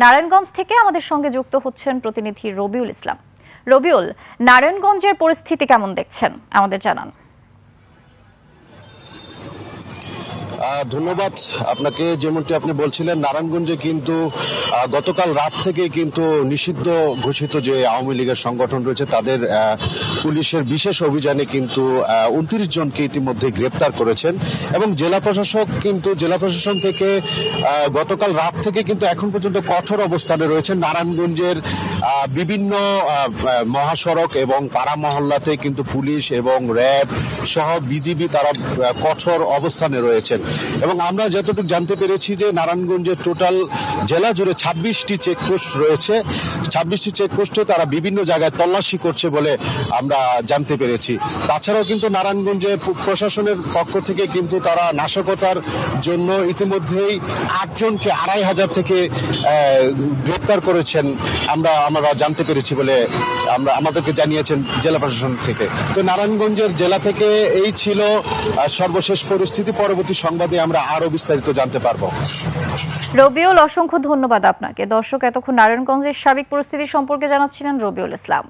নারায়ণগঞ্জ থেকে আমাদের সঙ্গে যুক্ত হচ্ছেন প্রতিনিধি রবিউল ইসলাম। রবিউল, নারায়ণগঞ্জের পরিস্থিতি কেমন দেখছেন আমাদের জানান। ধন্যবাদ আপনাকে। যেমনটি আপনি বলছিলেন, নারায়ণগঞ্জে কিন্তু গতকাল রাত থেকে কিন্তু নিষিদ্ধ ঘোষিত যে আওয়ামী লীগের সংগঠন রয়েছে তাদের পুলিশের বিশেষ অভিযানে কিন্তু 29 জনকে ইতিমধ্যে গ্রেপ্তার করেছেন এবং জেলা প্রশাসন থেকে গতকাল রাত থেকে কিন্তু এখন পর্যন্ত কঠোর অবস্থানে রয়েছে। নারায়ণগঞ্জের বিভিন্ন মহাসড়ক এবং পাড়া মহল্লাতে কিন্তু পুলিশ এবং র্যাব সহ বিজিবি তারা কঠোর অবস্থানে রয়েছেন এবং আমরা যতটুকু জানতে পেরেছি যে নারায়ণগঞ্জের টোটাল জেলা জুড়ে 26টি চেকপোস্ট রয়েছে। 26টি চেকপোস্টে তারা বিভিন্ন জায়গায় তল্লাশি করছে বলে আমরা জানতে পেরেছি। তাছাড়াও কিন্তু নারায়ণগঞ্জে প্রশাসনের পক্ষ থেকে কিন্তু তারা নাশকতার জন্য ইতিমধ্যেই 8 জনকে 2500 থেকে গ্রেপ্তার করেছেন আমরা জানতে পেরেছি বলে আমাদেরকে জানিয়েছেন জেলা প্রশাসন থেকে। তো নারায়ণগঞ্জের জেলা থেকে এই ছিল সর্বশেষ পরিস্থিতি। পরবর্তী সংবাদে আমরা আরো বিস্তারিত জানতে পারবো। রবিউল, অসংখ্য ধন্যবাদ আপনাকে। দর্শক, এতক্ষণ নারায়ণগঞ্জের সার্বিক পরিস্থিতি সম্পর্কে জানাচ্ছিলেন রবিউল ইসলাম।